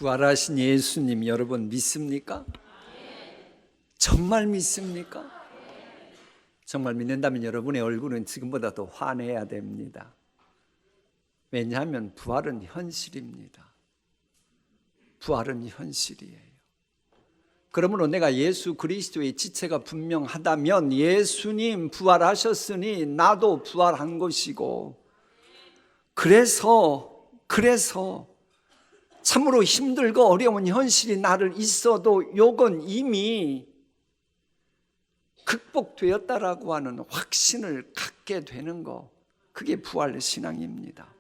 부활하신 예수님 여러분 믿습니까? 정말 믿습니까? 정말 믿는다면 여러분의 얼굴은 지금보다 더 환해야 됩니다. 왜냐하면 부활은 현실입니다. 부활은 현실이에요. 그러므로 내가 예수 그리스도의 지체가 분명하다면 예수님 부활하셨으니 나도 부활한 것이고, 그래서 참으로 힘들고 어려운 현실이 나를 있어도 요건 이미 극복되었다라고 하는 확신을 갖게 되는 거, 그게 부활신앙입니다.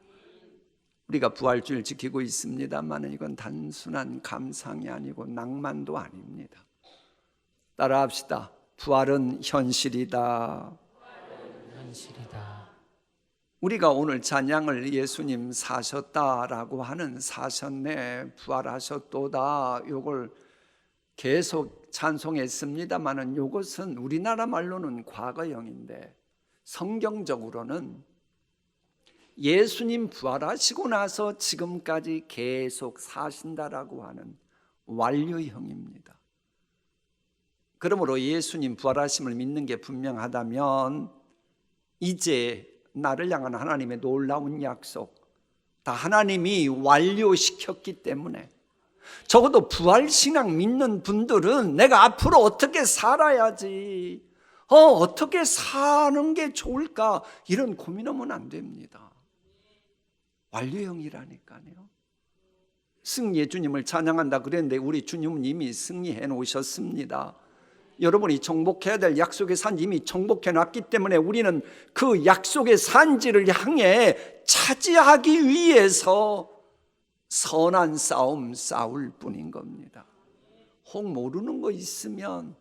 우리가 부활주일 지키고 있습니다만 이건 단순한 감상이 아니고 낭만도 아닙니다. 따라합시다. 부활은 현실이다. 우리가 오늘 찬양을 예수님 사셨다라고 하는 사셨네, 부활하셨도다, 요걸 계속 찬송했습니다마는 요것은 우리나라 말로는 과거형인데 성경적으로는 예수님 부활하시고 나서 지금까지 계속 사신다라고 하는 완료형입니다. 그러므로 예수님 부활하심을 믿는 게 분명하다면 이제 나를 향한 하나님의 놀라운 약속 다 하나님이 완료시켰기 때문에 적어도 부활신앙 믿는 분들은 내가 앞으로 어떻게 살아야지, 어떻게 사는 게 좋을까, 이런 고민하면 안 됩니다. 완료형이라니까요. 승리의 주님을 찬양한다 그랬는데 우리 주님은 이미 승리해 놓으셨습니다. 여러분이 정복해야 될 약속의 산지 이미 정복해 놨기 때문에 우리는 그 약속의 산지를 향해 차지하기 위해서 선한 싸움 싸울 뿐인 겁니다. 혹 모르는 거 있으면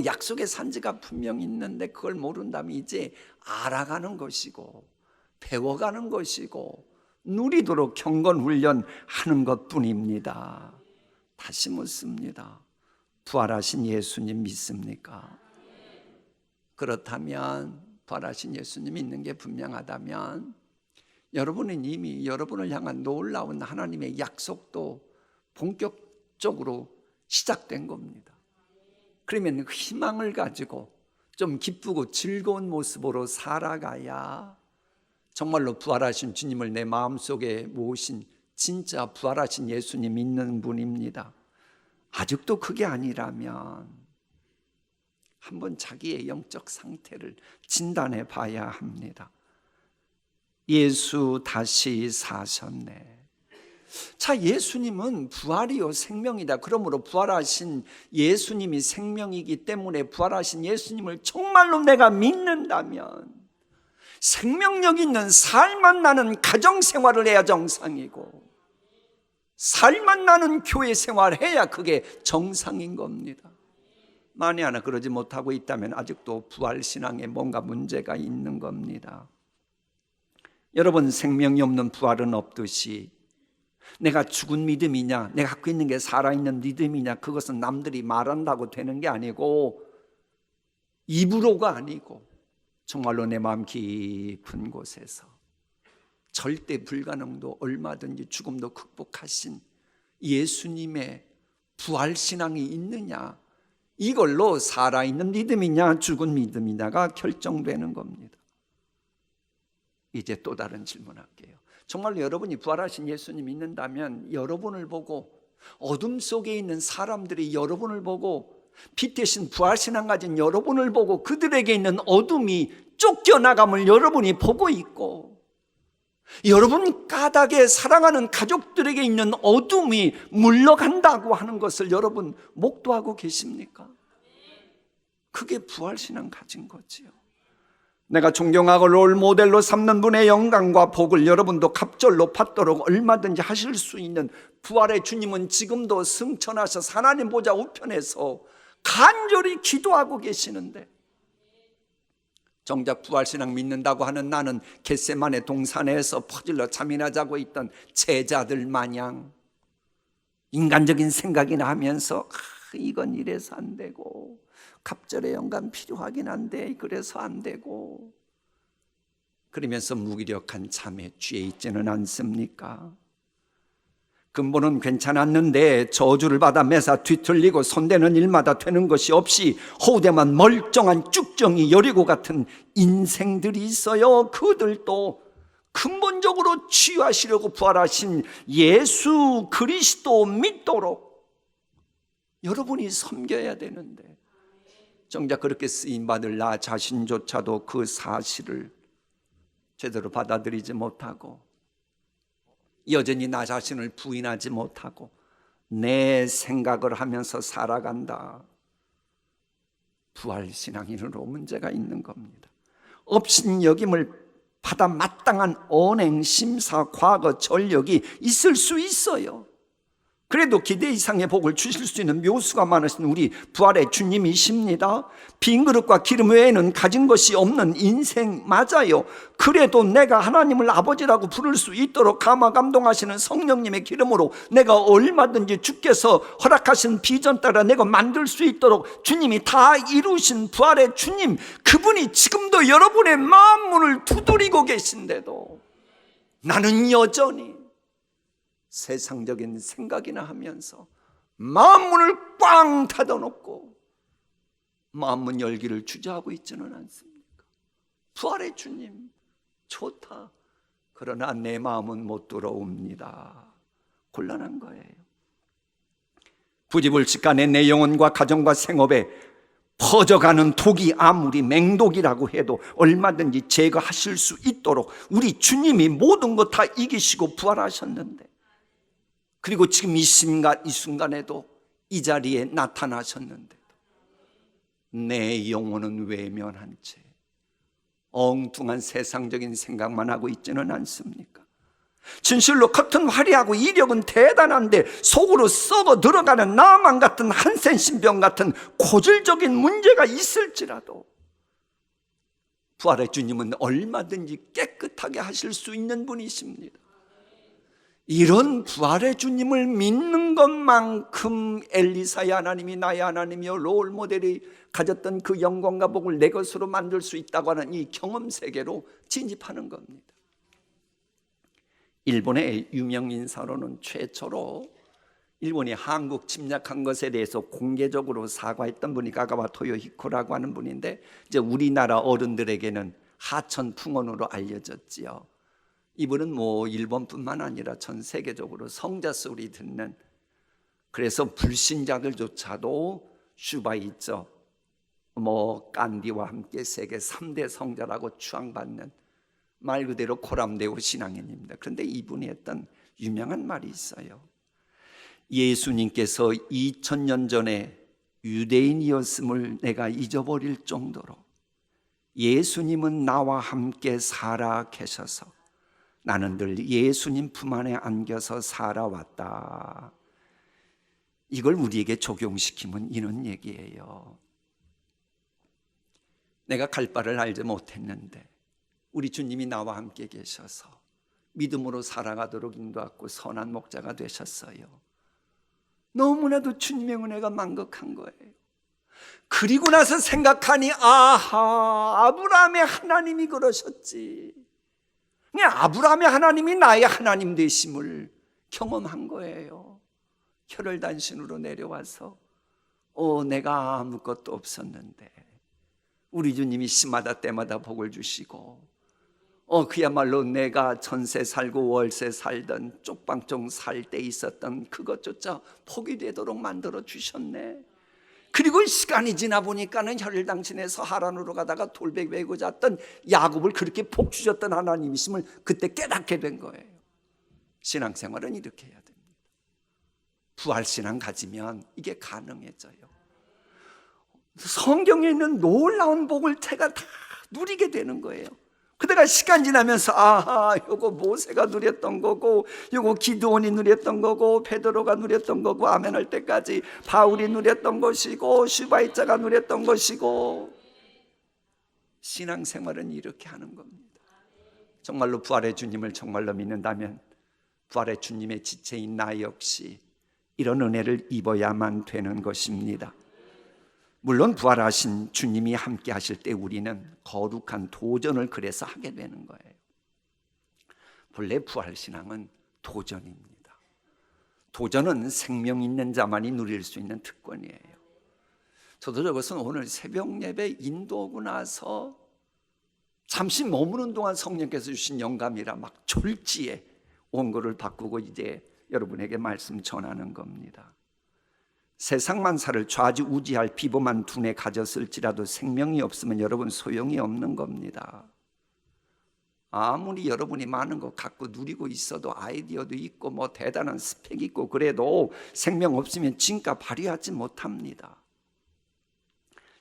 약속의 산지가 분명히 있는데 그걸 모른다면 이제 알아가는 것이고 배워가는 것이고 누리도록 경건훈련하는 것뿐입니다. 다시 묻습니다. 부활하신 예수님 믿습니까? 그렇다면 부활하신 예수님 믿는 게 분명하다면 여러분은 이미 여러분을 향한 놀라운 하나님의 약속도 본격적으로 시작된 겁니다. 그러면 희망을 가지고 좀 기쁘고 즐거운 모습으로 살아가야 정말로 부활하신 주님을 내 마음속에 모신 진짜 부활하신 예수님 믿는 분입니다. 아직도 그게 아니라면 한번 자기의 영적 상태를 진단해 봐야 합니다. 예수 다시 사셨네. 자, 예수님은 부활이요 생명이다. 그러므로 부활하신 예수님이 생명이기 때문에 부활하신 예수님을 정말로 내가 믿는다면 생명력 있는 살만 나는 가정생활을 해야 정상이고 살만 나는 교회 생활을 해야 그게 정상인 겁니다. 만에 하나 그러지 못하고 있다면 아직도 부활신앙에 뭔가 문제가 있는 겁니다. 여러분, 생명이 없는 부활은 없듯이 내가 죽은 믿음이냐, 내가 갖고 있는 게 살아있는 믿음이냐, 그것은 남들이 말한다고 되는 게 아니고 입으로가 아니고 정말로 내 마음 깊은 곳에서 절대 불가능도 얼마든지 죽음도 극복하신 예수님의 부활신앙이 있느냐, 이걸로 살아있는 믿음이냐 죽은 믿음이냐가 결정되는 겁니다. 이제 또 다른 질문할게요. 정말로 여러분이 부활하신 예수님 믿는다면 여러분을 보고, 어둠 속에 있는 사람들이 여러분을 보고, 빛 대신 부활신앙 가진 여러분을 보고 그들에게 있는 어둠이 쫓겨나감을 여러분이 보고 있고, 여러분 까닭에 사랑하는 가족들에게 있는 어둠이 물러간다고 하는 것을 여러분 목도하고 계십니까? 그게 부활신앙 가진 거지요. 내가 존경하고 롤모델로 삼는 분의 영광과 복을 여러분도 갑절로 받도록 얼마든지 하실 수 있는 부활의 주님은 지금도 승천하셔서 하나님 보좌 우편에서 간절히 기도하고 계시는데, 정작 부활신앙 믿는다고 하는 나는 겟세마네 동산에서 퍼질러 잠이나 자고 있던 제자들 마냥 인간적인 생각이나 하면서 이건 이래서 안 되고, 갑절의 영감 필요하긴 한데 그래서 안 되고, 그러면서 무기력한 잠에 취해 있지는 않습니까? 근본은 괜찮았는데 저주를 받아 매사 뒤틀리고 손대는 일마다 되는 것이 없이 호되만 멀쩡한 쭉정이 여리고 같은 인생들이 있어요. 그들도 근본적으로 치유하시려고 부활하신 예수 그리스도 믿도록 여러분이 섬겨야 되는데, 정작 그렇게 쓰임받을 나 자신조차도 그 사실을 제대로 받아들이지 못하고 여전히 나 자신을 부인하지 못하고 내 생각을 하면서 살아간다. 부활신앙인으로 문제가 있는 겁니다. 업신여김을 받아 마땅한 언행, 심사, 과거, 전력이 있을 수 있어요. 그래도 기대 이상의 복을 주실 수 있는 묘수가 많으신 우리 부활의 주님이십니다. 빈 그릇과 기름 외에는 가진 것이 없는 인생 맞아요. 그래도 내가 하나님을 아버지라고 부를 수 있도록 감화 감동하시는 성령님의 기름으로 내가 얼마든지 주께서 허락하신 비전 따라 내가 만들 수 있도록 주님이 다 이루신 부활의 주님, 그분이 지금도 여러분의 마음 문을 두드리고 계신데도 나는 여전히 세상적인 생각이나 하면서 마음 문을 꽝 닫아놓고 마음 문 열기를 주저하고 있지는 않습니까? 부활의 주님 좋다. 그러나 내 마음은 못 들어옵니다. 곤란한 거예요. 부지불식간에 내 영혼과 가정과 생업에 퍼져가는 독이 아무리 맹독이라고 해도 얼마든지 제거하실 수 있도록 우리 주님이 모든 것 다 이기시고 부활하셨는데, 그리고 지금 이 순간에도 이 자리에 나타나셨는데도 내 영혼은 외면한 채 엉뚱한 세상적인 생각만 하고 있지는 않습니까? 진실로 겉은 화려하고 이력은 대단한데 속으로 썩어 들어가는 나만 같은 한센신병 같은 고질적인 문제가 있을지라도 부활의 주님은 얼마든지 깨끗하게 하실 수 있는 분이십니다. 이런 부활의 주님을 믿는 것만큼 엘리사의 하나님이 나의 하나님이요 롤모델이 가졌던 그 영광과 복을 내 것으로 만들 수 있다고 하는 이 경험 세계로 진입하는 겁니다. 일본의 유명 인사로는 최초로 일본이 한국 침략한 것에 대해서 공개적으로 사과했던 분이 가가와 토요히코라고 하는 분인데, 이제 우리나라 어른들에게는 하천풍원으로 알려졌지요. 이분은 일본뿐만 아니라 전 세계적으로 성자 소리 듣는, 그래서 불신자들조차도 슈바이처 깐디와 함께 세계 3대 성자라고 추앙받는 말 그대로 코람데오 신앙인입니다. 그런데 이분이 했던 유명한 말이 있어요. 예수님께서 2000년 전에 유대인이었음을 내가 잊어버릴 정도로 예수님은 나와 함께 살아 계셔서 나는 늘 예수님 품 안에 안겨서 살아왔다. 이걸 우리에게 적용시키면 이런 얘기예요. 내가 갈 바를 알지 못했는데 우리 주님이 나와 함께 계셔서 믿음으로 살아가도록 인도하고 선한 목자가 되셨어요. 너무나도 주님의 은혜가 만극한 거예요. 그리고 나서 생각하니 아하, 아브라함의 하나님이 그러셨지. 그냥 아브라함의 하나님이 나의 하나님 되심을 경험한 거예요. 혈혈단신으로 내려와서 내가 아무것도 없었는데 우리 주님이 시마다 때마다 복을 주시고 그야말로 내가 전세 살고 월세 살던 쪽방쪽 살 때 있었던 그것조차 복이 되도록 만들어 주셨네. 그리고 시간이 지나 보니까는 혈혈당신에서 하란으로 가다가 돌백 메고 잤던 야곱을 그렇게 복 주셨던 하나님이심을 그때 깨닫게 된 거예요. 신앙생활은 이렇게 해야 됩니다. 부활신앙 가지면 이게 가능해져요. 성경에 있는 놀라운 복을 제가 다 누리게 되는 거예요. 그때가 시간 지나면서 아하, 요거 모세가 누렸던 거고, 요거 기드온이 누렸던 거고, 베드로가 누렸던 거고, 아멘 할 때까지 바울이 누렸던 것이고, 슈바이처가 누렸던 것이고. 신앙생활은 이렇게 하는 겁니다. 정말로 부활의 주님을 정말로 믿는다면 부활의 주님의 지체인 나 역시 이런 은혜를 입어야만 되는 것입니다. 물론 부활하신 주님이 함께 하실 때 우리는 거룩한 도전을 그래서 하게 되는 거예요. 본래 부활신앙은 도전입니다. 도전은 생명 있는 자만이 누릴 수 있는 특권이에요. 저도 저것은 오늘 새벽 예배 인도하고 나서 잠시 머무는 동안 성령께서 주신 영감이라 막 졸지에 원고를 바꾸고 이제 여러분에게 말씀 전하는 겁니다. 세상 만사를 좌지우지할 비범한 두뇌 가졌을지라도 생명이 없으면 여러분 소용이 없는 겁니다. 아무리 여러분이 많은 거 갖고 누리고 있어도 아이디어도 있고 뭐 대단한 스펙 있고 그래도 생명 없으면 진가 발휘하지 못합니다.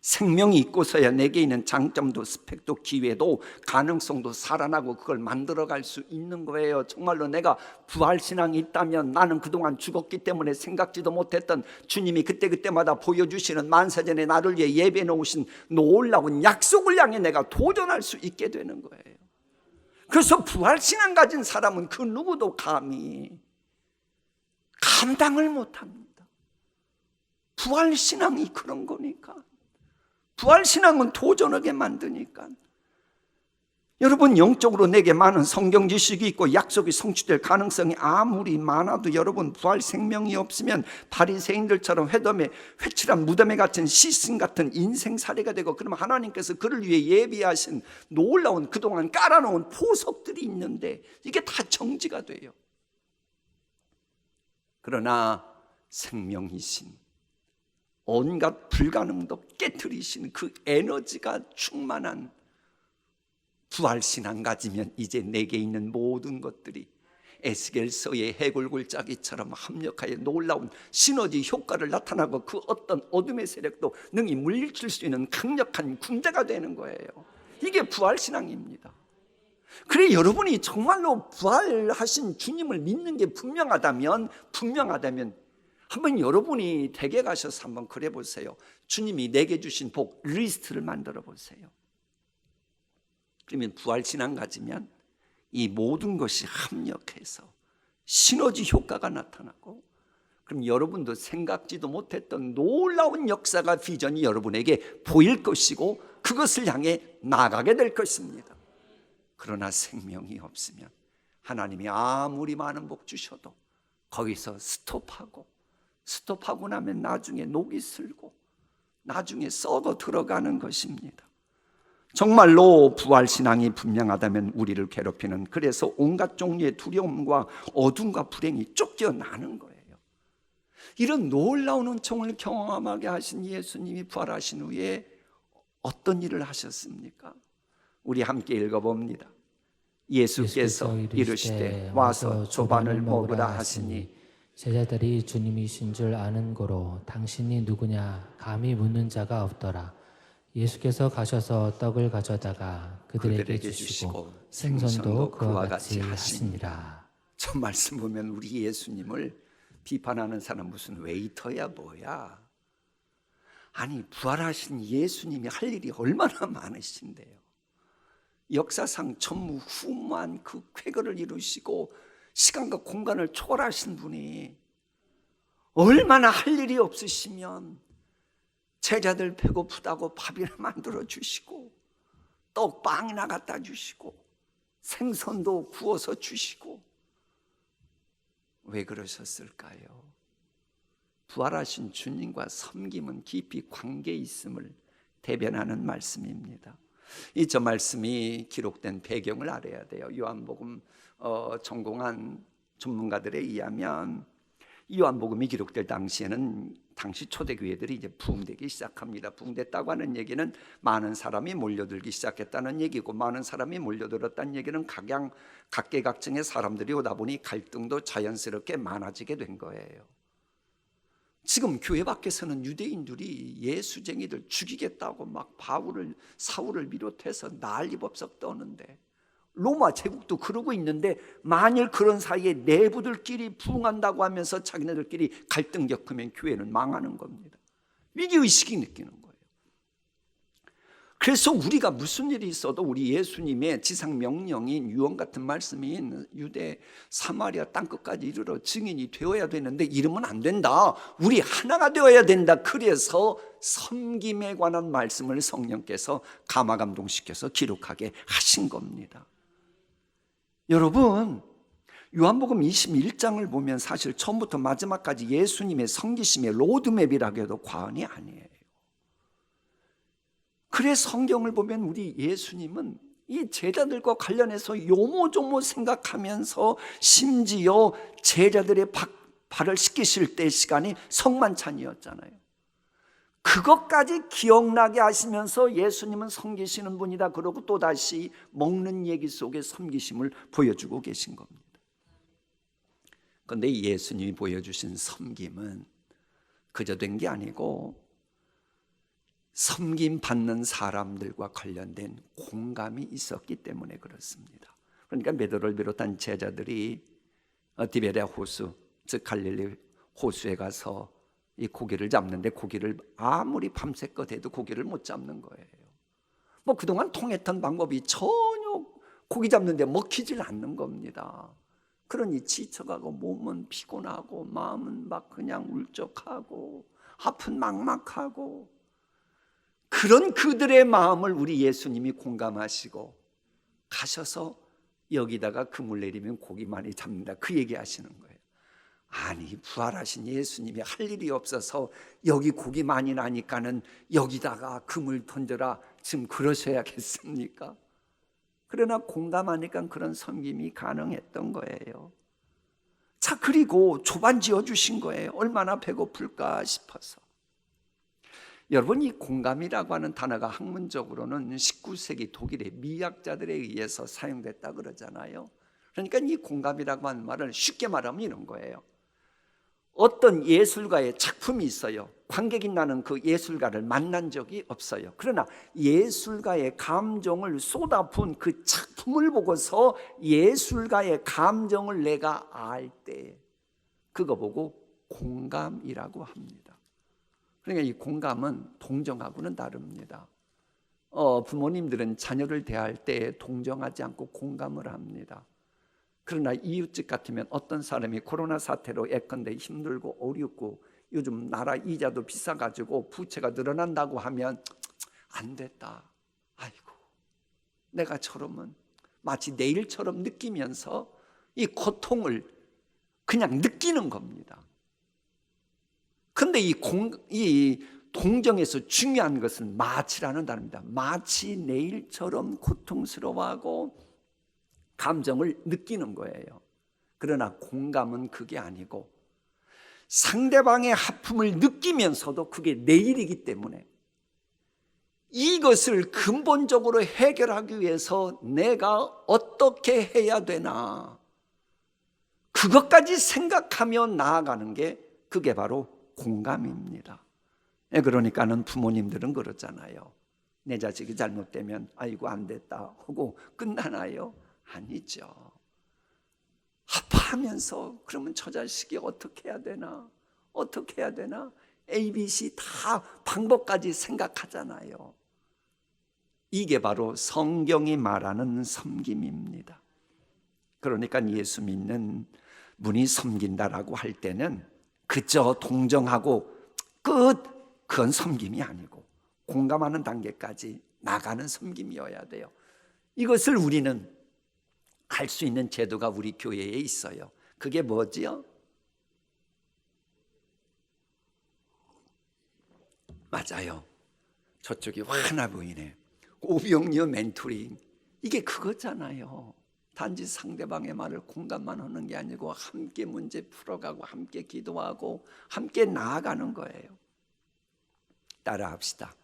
생명이 있고서야 내게 있는 장점도 스펙도 기회도 가능성도 살아나고 그걸 만들어갈 수 있는 거예요. 정말로 내가 부활신앙이 있다면 나는 그동안 죽었기 때문에 생각지도 못했던 주님이 그때그때마다 보여주시는 만세전에 나를 위해 예배해 놓으신 놀라운 약속을 향해 내가 도전할 수 있게 되는 거예요. 그래서 부활신앙 가진 사람은 그 누구도 감히 감당을 못합니다. 부활신앙이 그런 거니까. 부활신앙은 도전하게 만드니까. 여러분 영적으로 내게 많은 성경 지식이 있고 약속이 성취될 가능성이 아무리 많아도 여러분 부활 생명이 없으면 바리새인들처럼 회덤에 회칠한 무덤에 갇힌 시신 같은 인생살이가 되고, 그러면 하나님께서 그를 위해 예비하신 놀라운 그동안 깔아놓은 보석들이 있는데 이게 다 정지가 돼요. 그러나 생명이신 온갖 불가능도 깨트리신 그 에너지가 충만한 부활신앙 가지면 이제 내게 있는 모든 것들이 에스겔서의 해골골짜기처럼 합력하여 놀라운 시너지 효과를 나타나고 그 어떤 어둠의 세력도 능히 물리칠 수 있는 강력한 군대가 되는 거예요. 이게 부활신앙입니다. 그래 여러분이 정말로 부활하신 주님을 믿는 게 분명하다면 한번 여러분이 댁에 가셔서 한번 그래 보세요. 주님이 내게 주신 복 리스트를 만들어 보세요. 그러면 부활신앙 가지면 이 모든 것이 합력해서 시너지 효과가 나타나고, 그럼 여러분도 생각지도 못했던 놀라운 역사가 비전이 여러분에게 보일 것이고 그것을 향해 나가게 될 것입니다. 그러나 생명이 없으면 하나님이 아무리 많은 복 주셔도 거기서 스톱하고 나면 나중에 녹이 슬고 나중에 썩어 들어가는 것입니다. 정말로 부활신앙이 분명하다면 우리를 괴롭히는, 그래서 온갖 종류의 두려움과 어둠과 불행이 쫓겨나는 거예요. 이런 놀라운 은총을 경험하게 하신 예수님이 부활하신 후에 어떤 일을 하셨습니까? 우리 함께 읽어봅니다. 예수께서 이르시되 와서 조반을 먹으라 하시니 제자들이 주님이신 줄 아는 고로 당신이 누구냐 감히 묻는 자가 없더라. 예수께서 가셔서 떡을 가져다가 그들에게 주시고 생선도 그와 같이 하시니라. 저 말씀 보면 우리 예수님을 비판하는 사람 무슨 웨이터야 뭐야. 아니 부활하신 예수님이 할 일이 얼마나 많으신데요. 역사상 전무후무한 그 쾌거를 이루시고 시간과 공간을 초월하신 분이 얼마나 할 일이 없으시면 제자들 배고프다고 밥이나 만들어 주시고 떡빵이나 갖다 주시고 생선도 구워서 주시고, 왜 그러셨을까요? 부활하신 주님과 섬김은 깊이 관계 있음을 대변하는 말씀입니다. 이 저 말씀이 기록된 배경을 알아야 돼요. 요한복음 전공한 전문가들에 의하면 이 요한복음이 기록될 당시에는 당시 초대교회들이 이제 부흥되기 시작합니다. 부흥됐다고 하는 얘기는 많은 사람이 몰려들기 시작했다는 얘기고, 많은 사람이 몰려들었다는 얘기는 각계각층의 사람들이 오다 보니 갈등도 자연스럽게 많아지게 된 거예요. 지금 교회 밖에서는 유대인들이 예수쟁이들 죽이겠다고 막 사울을 비롯해서 난리법석 떠는데, 로마 제국도 그러고 있는데 만일 그런 사이에 내부들끼리 부흥한다고 하면서 자기네들끼리 갈등 겪으면 교회는 망하는 겁니다. 위기의식이 느끼는 거예요. 그래서 우리가 무슨 일이 있어도 우리 예수님의 지상명령인 유언 같은 말씀인 유대 사마리아 땅끝까지 이르러 증인이 되어야 되는데 이러면 안 된다. 우리 하나가 되어야 된다. 그래서 섬김에 관한 말씀을 성령께서 감화감동시켜서 기록하게 하신 겁니다. 여러분, 요한복음 21장을 보면 사실 처음부터 마지막까지 예수님의 섬기심의 로드맵이라고 해도 과언이 아니에요. 그래서 성경을 보면 우리 예수님은 이 제자들과 관련해서 요모조모 생각하면서 심지어 제자들의 발을 씻기실 때 시간이 성만찬이었잖아요. 그것까지 기억나게 하시면서 예수님은 섬기시는 분이다 그러고 또다시 먹는 얘기 속에 섬기심을 보여주고 계신 겁니다. 그런데 예수님이 보여주신 섬김은 그저 된 게 아니고 섬김 받는 사람들과 관련된 공감이 있었기 때문에 그렇습니다. 그러니까 베드로를 비롯한 제자들이 디베랴 호수, 즉 갈릴리 호수에 가서 이 고기를 잡는데 고기를 아무리 밤새껏 해도 고기를 못 잡는 거예요. 뭐 그동안 통했던 방법이 전혀 고기 잡는데 먹히질 않는 겁니다. 그러니 지쳐가고 몸은 피곤하고 마음은 막 그냥 울적하고 앞은 막막하고, 그런 그들의 마음을 우리 예수님이 공감하시고 가셔서 여기다가 그물 내리면 고기 많이 잡는다, 그 얘기 하시는 거예요. 아니, 부활하신 예수님이 할 일이 없어서 여기 고기 많이 나니까는 여기다가 그물 던져라, 지금 그러셔야겠습니까? 그러나 공감하니까 그런 섬김이 가능했던 거예요. 자, 그리고 조반 지어주신 거예요. 얼마나 배고플까 싶어서. 여러분, 이 공감이라고 하는 단어가 학문적으로는 19세기 독일의 미학자들에 의해서 사용됐다 그러잖아요. 그러니까 이 공감이라고 하는 말을 쉽게 말하면 이런 거예요. 어떤 예술가의 작품이 있어요. 관객이 나는 그 예술가를 만난 적이 없어요. 그러나 예술가의 감정을 쏟아부은 그 작품을 보고서 예술가의 감정을 내가 알 때 그거 보고 공감이라고 합니다. 그러니까 이 공감은 동정하고는 다릅니다. 부모님들은 자녀를 대할 때 동정하지 않고 공감을 합니다. 그러나 이웃집 같으면 어떤 사람이 코로나 사태로 예컨대 힘들고 어렵고 요즘 나라 이자도 비싸가지고 부채가 늘어난다고 하면 안 됐다, 아이고 내가 저러면, 마치 내일처럼 느끼면서 이 고통을 그냥 느끼는 겁니다. 그런데 이 동정에서 중요한 것은 마치라는 단어입니다. 마치 내일처럼 고통스러워하고 감정을 느끼는 거예요. 그러나 공감은 그게 아니고 상대방의 아픔을 느끼면서도 그게 내일이기 때문에 이것을 근본적으로 해결하기 위해서 내가 어떻게 해야 되나, 그것까지 생각하며 나아가는 게 그게 바로 공감입니다. 그러니까는 부모님들은 그러잖아요. 내 자식이 잘못되면 아이고 안 됐다 하고 끝나나요? 아니죠. 아파하면서 그러면 저 자식이 어떻게 해야 되나, 어떻게 해야 되나, ABC 다 방법까지 생각하잖아요. 이게 바로 성경이 말하는 섬김입니다. 그러니까 예수 믿는 분이 섬긴다라고 할 때는 그저 동정하고 끝, 그건 섬김이 아니고 공감하는 단계까지 나가는 섬김이어야 돼요. 이것을 우리는 할 수 있는 제도가 우리 교회에 있어요. 그게 뭐지요? 맞아요. 저쪽이 환하 보이네. 오병이어 멘토링, 이게 그거잖아요. 단지 상대방의 말을 공감만 하는 게 아니고 함께 문제 풀어가고 함께 기도하고 함께 나아가는 거예요. 따라합시다.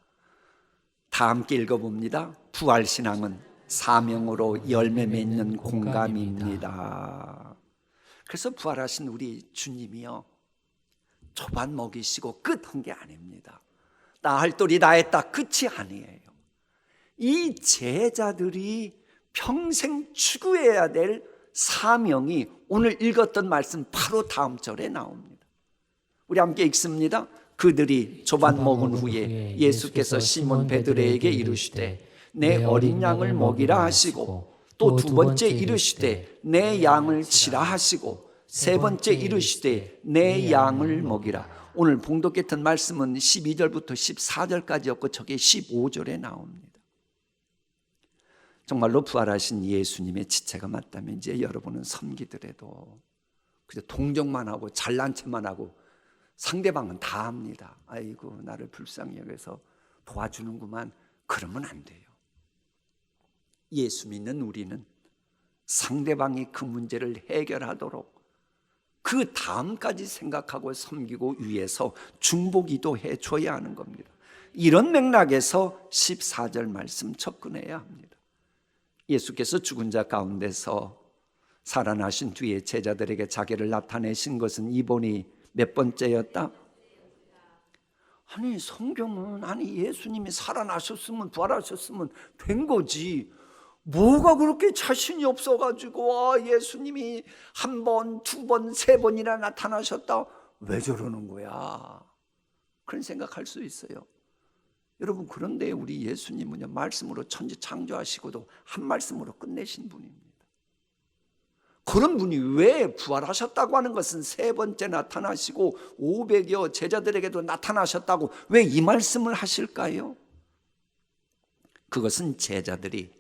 다 함께 읽어봅니다. 부활신앙은 사명으로 열매 맺는 공감입니다. 그래서 부활하신 우리 주님이요, 초반 먹이시고 끝 한 게 아닙니다. 나 할 도리 다 했다, 끝이 아니에요. 이 제자들이 평생 추구해야 될 사명이 오늘 읽었던 말씀 바로 다음 절에 나옵니다. 우리 함께 읽습니다. 그들이 조반 먹은 후에 예수께서 시몬 베드로에게 이르시되 내 어린 양을 먹이라 하시고, 또 두 번째 이르시되 내 양을 치라 하시고, 세 번째 이르시되 내 양을 먹이라. 오늘 봉독했던 말씀은 12절부터 14절까지였고 저게 15절에 나옵니다. 정말로 부활하신 예수님의 지체가 맞다면 이제 여러분은 섬기더라도 그저 동정만 하고 잘난 척만 하고 상대방은 다 합니다. 아이고 나를 불쌍히 여겨서 도와주는구만. 그러면 안 돼요. 예수 믿는 우리는 상대방이 그 문제를 해결하도록 그 다음까지 생각하고 섬기고 위해서 중보기도 해줘야 하는 겁니다. 이런 맥락에서 14절 말씀 접근해야 합니다. 예수께서 죽은 자 가운데서 살아나신 뒤에 제자들에게 자기를 나타내신 것은 이번이 몇 번째였다? 아니 성경은 예수님이 살아나셨으면 부활하셨으면 된 거지 뭐가 그렇게 자신이 없어가지고 예수님이 한 번, 두 번, 세 번이나 나타나셨다 왜 저러는 거야? 그런 생각할 수 있어요. 여러분 그런데 우리 예수님은요 말씀으로 천지 창조하시고도 한 말씀으로 끝내신 분입니다. 그런 분이 왜 부활하셨다고 하는 것은 세 번째 나타나시고 500여 제자들에게도 나타나셨다고 왜 이 말씀을 하실까요? 그것은 제자들이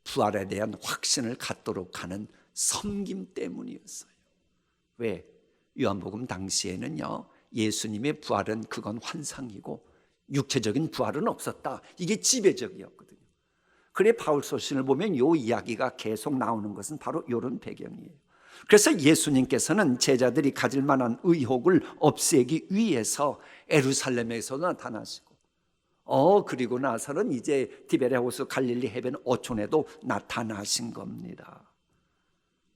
부활에 대한 확신을 갖도록 하는 섬김 때문이었어요. 왜? 요한복음 당시에는요 예수님의 부활은 그건 환상이고 육체적인 부활은 없었다. 이게 지배적이었거든요. 그래 바울서신을 보면 이 이야기가 계속 나오는 것은 바로 이런 배경이에요. 그래서 예수님께서는 제자들이 가질 만한 의혹을 없애기 위해서 예루살렘에서 나타나시고 그리고 나서는 이제 디베레호스 갈릴리 해변 어촌에도 나타나신 겁니다.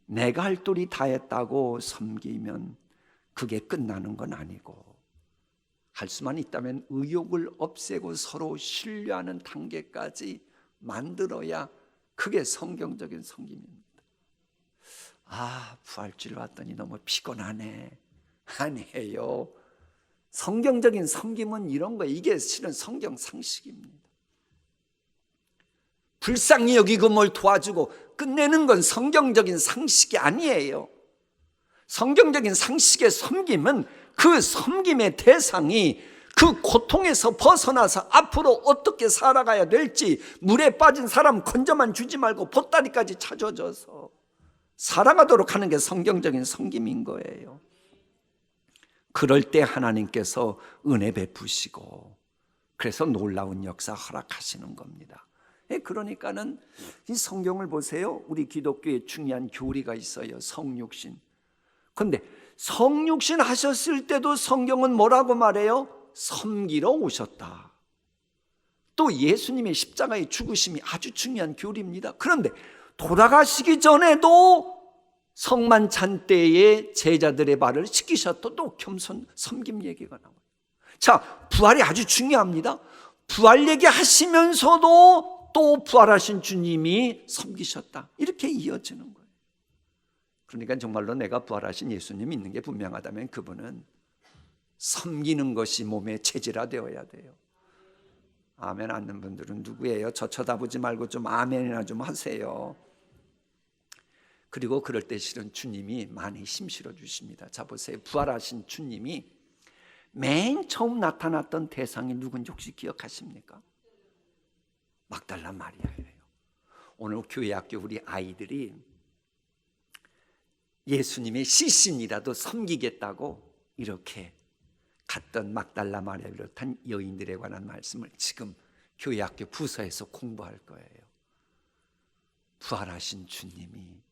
내가 할 도리 다 했다고 섬기면 그게 끝나는 건 아니고 할 수만 있다면 의욕을 없애고 서로 신뢰하는 단계까지 만들어야 그게 성경적인 섬김입니다. 부활주일 왔더니 너무 피곤하네. 아니에요. 성경적인 섬김은 이런 거예요. 이게 실은 성경 상식입니다. 불쌍히 여기고 뭘 도와주고 끝내는 건 성경적인 상식이 아니에요. 성경적인 상식의 섬김은 그 섬김의 대상이 그 고통에서 벗어나서 앞으로 어떻게 살아가야 될지 물에 빠진 사람 건져만 주지 말고 보따리까지 찾아줘서 살아가도록 하는 게 성경적인 섬김인 거예요. 그럴 때 하나님께서 은혜 베푸시고 그래서 놀라운 역사 허락하시는 겁니다. 그러니까는 이 성경을 보세요. 우리 기독교에 중요한 교리가 있어요. 성육신. 그런데 성육신 하셨을 때도 성경은 뭐라고 말해요? 섬기러 오셨다. 또 예수님의 십자가의 죽으심이 아주 중요한 교리입니다. 그런데 돌아가시기 전에도 성만찬 때에 제자들의 발을 씻기셨다. 또 겸손 섬김 얘기가 나와요. 자, 부활이 아주 중요합니다. 부활 얘기하시면서도 또 부활하신 주님이 섬기셨다. 이렇게 이어지는 거예요. 그러니까 정말로 내가 부활하신 예수님이 있는 게 분명하다면 그분은 섬기는 것이 몸에 체질화되어야 돼요. 아멘 않는 분들은 누구예요? 저 쳐다보지 말고 좀 아멘이나 좀 하세요. 그리고 그럴 때 실은 주님이 많이 힘실어 주십니다. 자 보세요. 부활하신 주님이 맨 처음 나타났던 대상이 누군지 혹시 기억하십니까? 막달라 마리아예요. 오늘 교회 학교 우리 아이들이 예수님의 시신이라도 섬기겠다고 이렇게 갔던 막달라 마리아를 비롯한 여인들에 관한 말씀을 지금 교회 학교 부서에서 공부할 거예요. 부활하신 주님이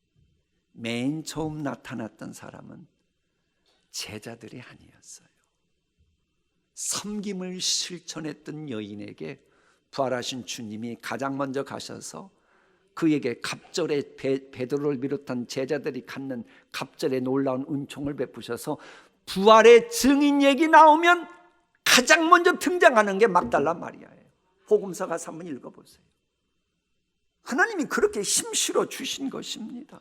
맨 처음 나타났던 사람은 제자들이 아니었어요. 섬김을 실천했던 여인에게 부활하신 주님이 가장 먼저 가셔서 그에게 갑절에 베드로를 비롯한 제자들이 갖는 갑절에 놀라운 은총을 베푸셔서 부활의 증인 얘기 나오면 가장 먼저 등장하는 게 막달라 마리아예요. 복음서 가서 한번 읽어보세요. 하나님이 그렇게 힘실어 주신 것입니다.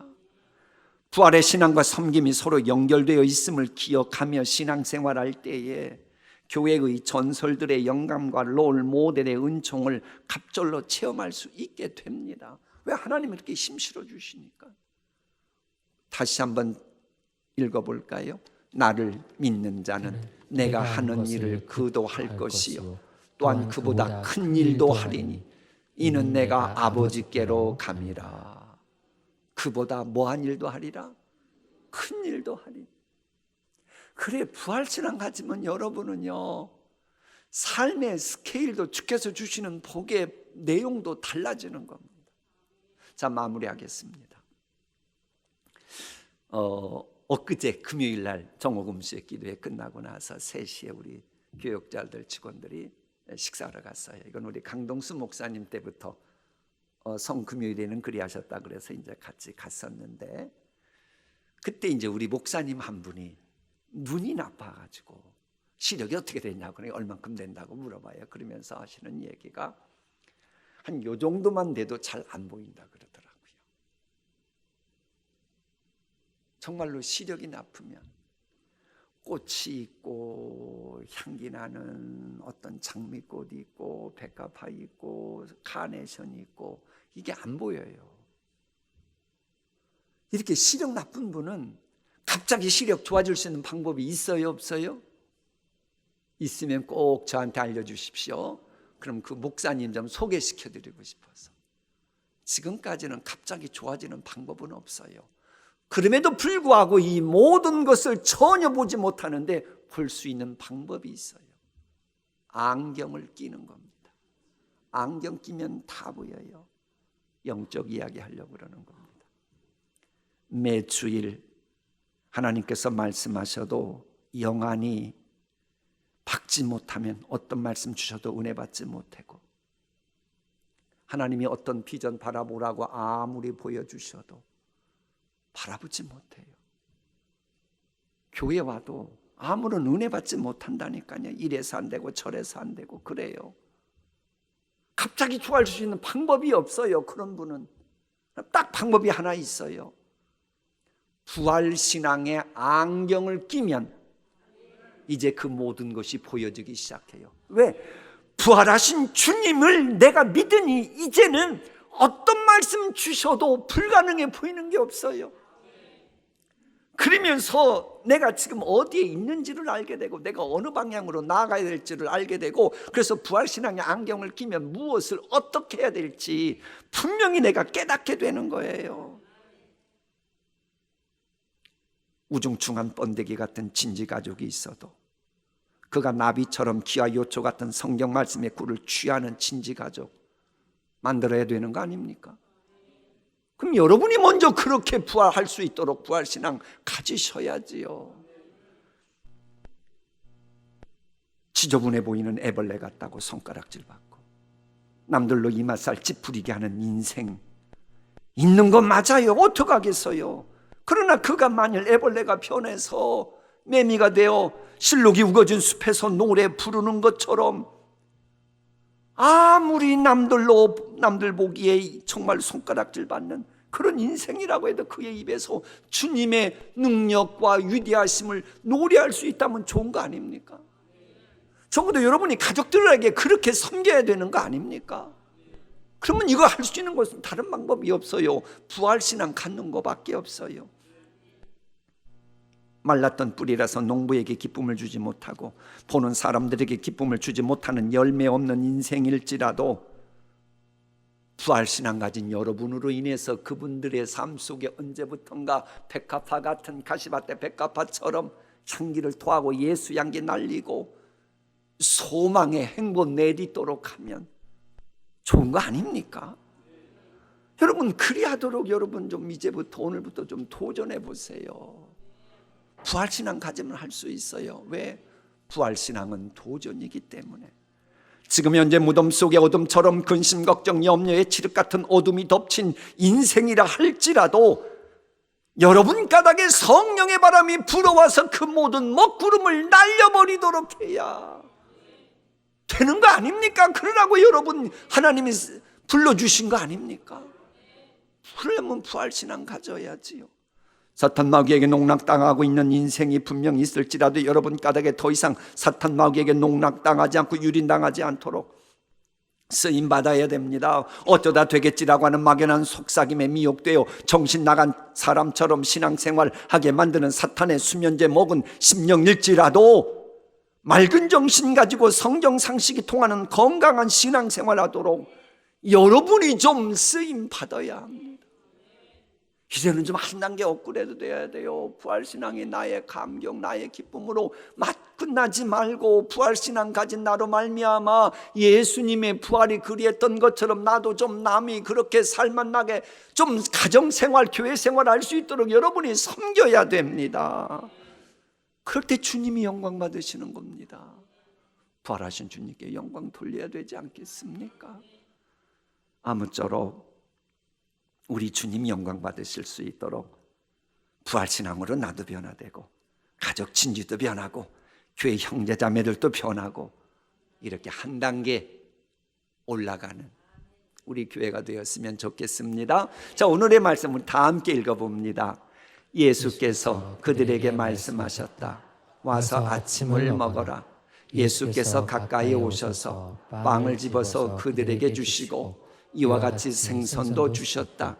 부활의 신앙과 섬김이 서로 연결되어 있음을 기억하며 신앙생활할 때에 교회의 전설들의 영감과 롤 모델의 은총을 갑절로 체험할 수 있게 됩니다. 왜? 하나님이 이렇게 힘실어 주시니까. 다시 한번 읽어볼까요? 나를 믿는 자는 내가 하는 일을 그도 할 것이요 또한 그보다 큰 일도 하리니 이는 내가 아버지께로 감이라. 그보다 뭐한 일도 하리라? 큰 일도 하리. 그래, 부활신앙 가지면 여러분은요, 삶의 스케일도 주께서 주시는 복의 내용도 달라지는 겁니다. 자, 마무리하겠습니다. 엊그제 금요일 날 정오금수의 기도회 끝나고 나서 3시에 우리 교역자들 직원들이 식사하러 갔어요. 이건 우리 강동수 목사님 때부터 성금요일에는 그리하셨다 그래서 이제 같이 갔었는데, 그때 이제 우리 목사님 한 분이 눈이 나빠가지고 시력이 어떻게 되냐고, 그러니까 얼만큼 된다고 물어봐요. 그러면서 하시는 얘기가 한 요 정도만 돼도 잘 안 보인다 그러더라고요. 정말로 시력이 나쁘면 꽃이 있고 향기 나는 어떤 장미꽃이 있고 백합화 있고 카네션이 있고 이게 안 보여요. 이렇게 시력 나쁜 분은 갑자기 시력 좋아질 수 있는 방법이 있어요, 없어요? 있으면 꼭 저한테 알려주십시오. 그럼 그 목사님 좀 소개시켜드리고 싶어서. 지금까지는 갑자기 좋아지는 방법은 없어요. 그럼에도 불구하고 이 모든 것을 전혀 보지 못하는데 볼 수 있는 방법이 있어요. 안경을 끼는 겁니다. 안경 끼면 다 보여요. 영적 이야기 하려고 그러는 겁니다. 매주일 하나님께서 말씀하셔도 영안이 박지 못하면 어떤 말씀 주셔도 은혜 받지 못하고, 하나님이 어떤 비전 바라보라고 아무리 보여주셔도 바라보지 못해요. 교회 와도 아무런 은혜 받지 못한다니까요. 이래서 안 되고 저래서 안 되고 그래요. 갑자기 좋아할 수 있는 방법이 없어요. 그런 분은 딱 방법이 하나 있어요. 부활신앙의 안경을 끼면 이제 그 모든 것이 보여지기 시작해요. 왜? 부활하신 주님을 내가 믿으니 이제는 어떤 말씀 주셔도 불가능해 보이는 게 없어요. 그러면서 내가 지금 어디에 있는지를 알게 되고 내가 어느 방향으로 나아가야 될지를 알게 되고, 그래서 부활신앙의 안경을 끼면 무엇을 어떻게 해야 될지 분명히 내가 깨닫게 되는 거예요. 우중충한 번데기 같은 진지가족이 있어도 그가 나비처럼 기와 요초 같은 성경 말씀의 꿀을 취하는 진지가족 만들어야 되는 거 아닙니까? 그럼 여러분이 먼저 그렇게 부활할 수 있도록 부활신앙 가지셔야지요. 지저분해 보이는 애벌레 같다고 손가락질 받고 남들로 이마살 찌푸리게 하는 인생 있는 건 맞아요. 어떡하겠어요. 그러나 그가 만일 애벌레가 변해서 매미가 되어 실록이 우거진 숲에서 노래 부르는 것처럼 아무리 남들 보기에 정말 손가락질 받는 그런 인생이라고 해도 그의 입에서 주님의 능력과 위대하심을 노래할 수 있다면 좋은 거 아닙니까? 적어도 여러분이 가족들에게 그렇게 섬겨야 되는 거 아닙니까? 그러면 이거 할 수 있는 것은 다른 방법이 없어요. 부활신앙 갖는 것밖에 없어요. 말랐던 뿌리라서 농부에게 기쁨을 주지 못하고 보는 사람들에게 기쁨을 주지 못하는 열매 없는 인생일지라도 부활신앙 가진 여러분으로 인해서 그분들의 삶 속에 언제부턴가 백합화 같은 가시밭대 백합화처럼 향기를 토하고 예수 향기 날리고 소망의 행복 내딛도록 하면 좋은 거 아닙니까? 여러분 그리하도록 여러분 좀 이제부터 오늘부터 좀 도전해 보세요. 부활신앙 가지면 할 수 있어요. 왜? 부활신앙은 도전이기 때문에. 지금 현재 무덤 속의 어둠처럼 근심, 걱정, 염려의 칠흑 같은 어둠이 덮친 인생이라 할지라도 여러분 가닥에 성령의 바람이 불어와서 그 모든 먹구름을 날려버리도록 해야 되는 거 아닙니까? 그러라고 여러분 하나님이 불러주신 거 아닙니까? 그러려면 부활신앙 가져야지요. 사탄 마귀에게 농락당하고 있는 인생이 분명히 있을지라도 여러분 까닭에 더 이상 사탄 마귀에게 농락당하지 않고 유린당하지 않도록 쓰임받아야 됩니다. 어쩌다 되겠지라고 하는 막연한 속삭임에 미혹되어 정신 나간 사람처럼 신앙생활하게 만드는 사탄의 수면제 먹은 심령일지라도 맑은 정신 가지고 성경 상식이 통하는 건강한 신앙생활하도록 여러분이 좀 쓰임 받아야 합니다. 이제는 좀 한 단계 업그레이드 돼야 돼요. 부활신앙이 나의 감격, 나의 기쁨으로 끝나지 말고 부활신앙 가진 나로 말미암아 예수님의 부활이 그리했던 것처럼 나도 좀 남이 그렇게 살만나게 좀 가정생활, 교회생활 할 수 있도록 여러분이 섬겨야 됩니다. 그럴 때 주님이 영광 받으시는 겁니다. 부활하신 주님께 영광 돌려야 되지 않겠습니까? 아무쪼록 우리 주님 영광 받으실 수 있도록 부활신앙으로 나도 변화되고 가족 친지도 변하고 교회 형제자매들도 변하고 이렇게 한 단계 올라가는 우리 교회가 되었으면 좋겠습니다. 자, 오늘의 말씀을 다 함께 읽어봅니다. 예수께서 그들에게 말씀하셨다. 와서 아침을 먹어라. 예수께서 가까이 오셔서 빵을 집어서 그들에게 주시고 이와 같이 생선도 주셨다.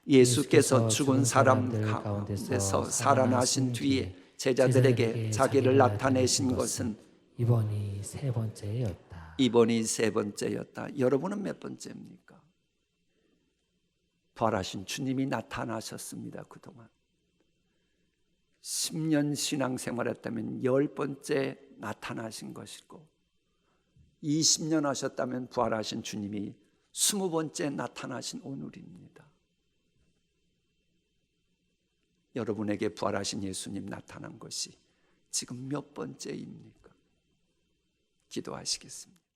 예수께서 죽은 사람 가운데서 살아나신 뒤에 제자들에게 자기를 나타내신 것은 이번이 세 번째였다. 여러분은 몇 번째입니까? 부활하신 주님이 나타나셨습니다. 그동안 10년 신앙생활했다면 10번째 나타나신 것이고 20년 하셨다면 부활하신 주님이 20번째 나타나신 오늘입니다. 여러분에게 부활하신 예수님 나타난 것이 지금 몇 번째입니까? 기도하시겠습니다.